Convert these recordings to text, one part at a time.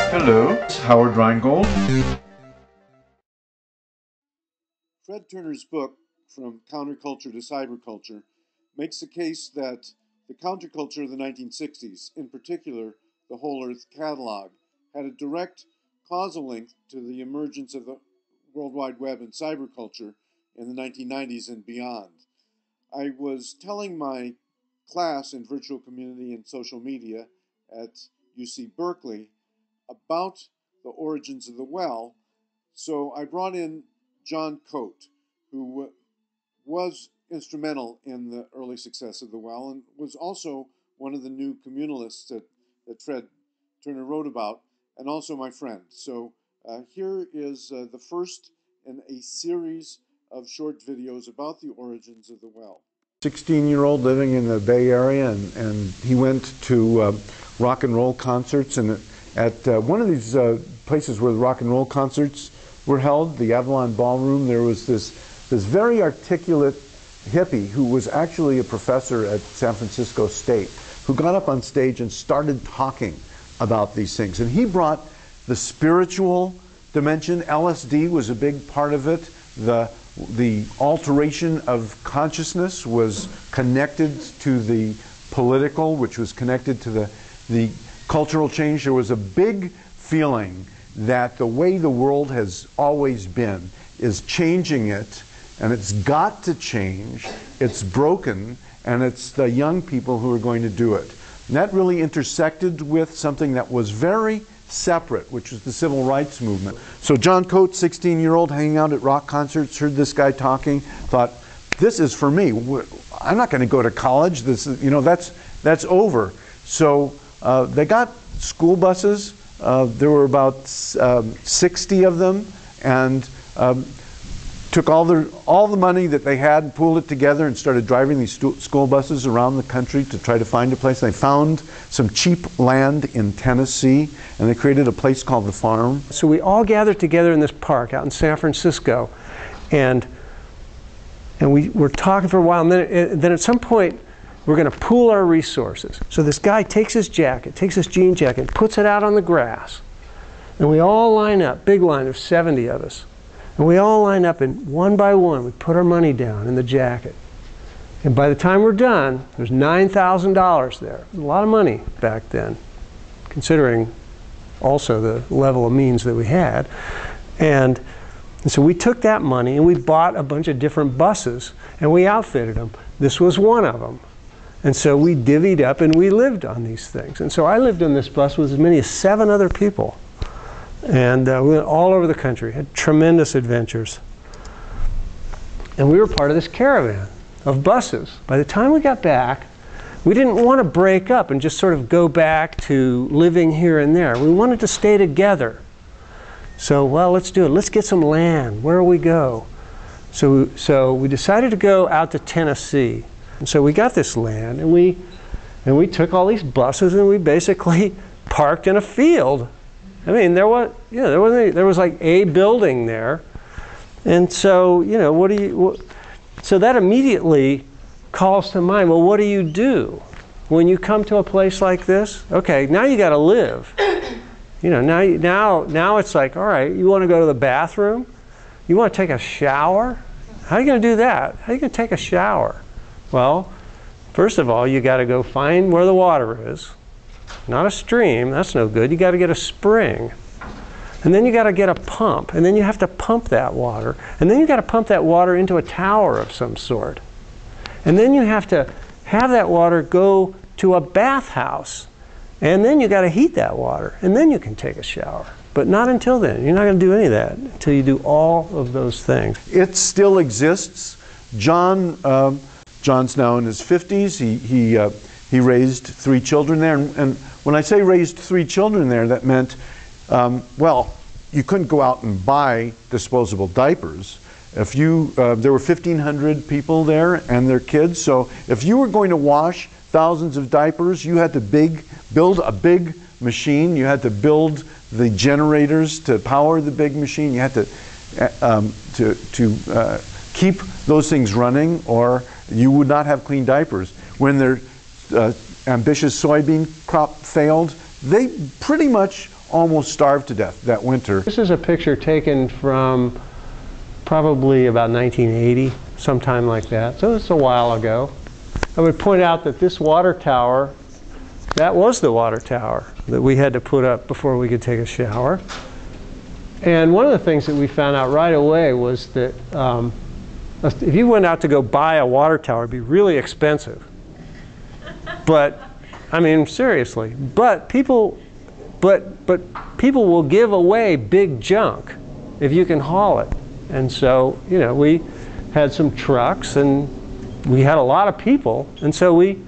Hello, it's Howard Rheingold. Fred Turner's book, From Counterculture to Cyberculture, makes the case that the counterculture of the 1960s, in particular the Whole Earth catalog, had a direct causal link to the emergence of the World Wide Web and cyberculture in the 1990s and beyond. I was telling my class in virtual community and social media at UC Berkeley about the origins of the well, so I brought in John Coate, who was instrumental in the early success of the well and was also one of the new communalists that Fred Turner wrote about, and also my friend. So here is the first in a series of short videos about the origins of the well. 16-year-old living in the Bay Area, and he went to rock and roll concerts, and at one of these places where the rock and roll concerts were held, the Avalon Ballroom, there was this very articulate hippie who was actually a professor at San Francisco State, who got up on stage and started talking about these things. And he brought the spiritual dimension. LSD was a big part of it. The alteration of consciousness was connected to the political, which was connected to the cultural change. There was a big feeling that the way the world has always been is changing it, and it's got to change. It's broken, and it's the young people who are going to do it. And that really intersected with something that was very separate, which was the civil rights movement. So John Coate, 16-year-old, hanging out at rock concerts, heard this guy talking, thought, this is for me. I'm not going to go to college. This is, that's over. So they got school buses. There were about 60 of them, and took all the money that they had and pooled it together and started driving these school buses around the country to try to find a place. They found some cheap land in Tennessee, and they created a place called The Farm. So we all gathered together in this park out in San Francisco, and we were talking for a while, and then at some point we're going to pool our resources. So this guy takes his jacket, takes his jean jacket, puts it out on the grass, and we all line up, big line, there's 70 of us. And we all line up, and one by one, we put our money down in the jacket. And by the time we're done, there's $9,000 there. A lot of money back then, considering also the level of means that we had. And so we took that money and we bought a bunch of different buses, and we outfitted them. This was one of them. And so we divvied up and we lived on these things. And so I lived on this bus with as many as 7 other people. And we went all over the country, had tremendous adventures. And we were part of this caravan of buses. By the time we got back, we didn't want to break up and just sort of go back to living here and there. We wanted to stay together. So, well, let's do it. Let's get some land. Where do we go? So we decided to go out to Tennessee. And so we got this land, and we took all these buses, and we basically parked in a field. I mean, there was like a building there, and so so that immediately calls to mind. Well, what do you do when you come to a place like this? Okay, now you got to live. Now it's like, all right, you want to go to the bathroom? You want to take a shower? How are you going to do that? How are you going to take a shower? Well, first of all, you got to go find where the water is. Not a stream, that's no good. You got to get a spring. And then you got to get a pump, and then you have to pump that water. And then you got to pump that water into a tower of some sort. And then you have to have that water go to a bathhouse. And then you got to heat that water, and then you can take a shower. But not until then. You're not going to do any of that until you do all of those things. It still exists. John's now in his 50s. He raised 3 children there, and when I say raised 3 children there, that meant, well, you couldn't go out and buy disposable diapers. If there were 1,500 people there and their kids, so if you were going to wash thousands of diapers, you had to build a big machine. You had to build the generators to power the big machine. You had to keep those things running, or you would not have clean diapers. When their ambitious soybean crop failed, they pretty much almost starved to death that winter. This is a picture taken from probably about 1980, sometime like that. So it's a while ago. I would point out that this water tower, that was the water tower that we had to put up before we could take a shower. And one of the things that we found out right away was that if you went out to go buy a water tower, it'd be really expensive. But, I mean, seriously. But people will give away big junk if you can haul it. And so, you know, we had some trucks and we had a lot of people. And so we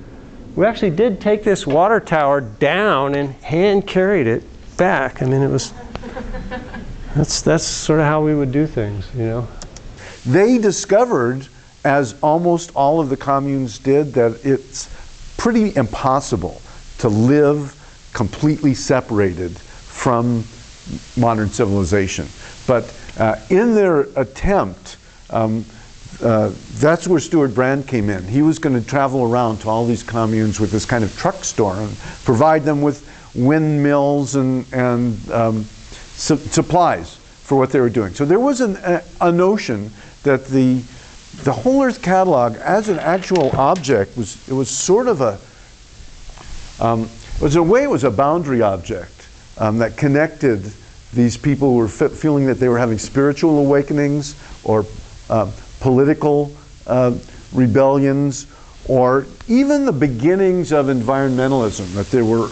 actually did take this water tower down and hand carried it back. I mean, it was, that's sort of how we would do things, you know. They discovered, as almost all of the communes did, that it's pretty impossible to live completely separated from modern civilization. But in their attempt, that's where Stuart Brand came in. He was going to travel around to all these communes with this kind of truck store and provide them with windmills and supplies for what they were doing. So there was a notion that the Whole Earth Catalog, as an actual object, was sort of a in a way it was a boundary object that connected these people who were feeling that they were having spiritual awakenings or political rebellions, or even the beginnings of environmentalism, that there were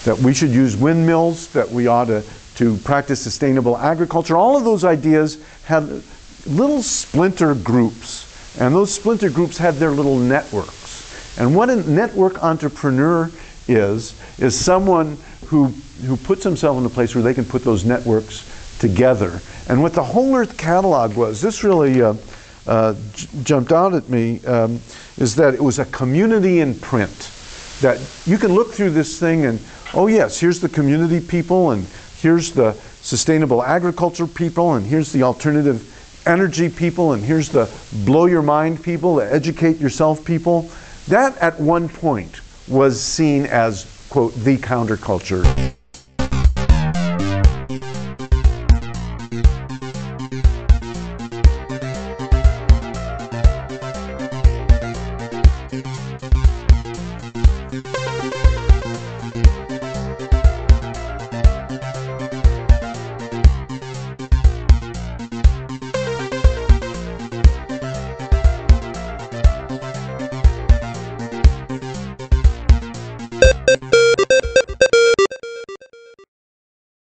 that we should use windmills, that we ought to practice sustainable agriculture. All of those ideas had little splinter groups, and those splinter groups had their little networks. And what a network entrepreneur is someone who puts himself in a place where they can put those networks together. And what the Whole Earth Catalog was, this really jumped out at me, is that it was a community in print. That you can look through this thing and, oh yes, here's the community people, and here's the sustainable agriculture people, and here's the alternative energy people, and here's the blow your mind people, the educate yourself people. That at one point was seen as, quote, the counterculture.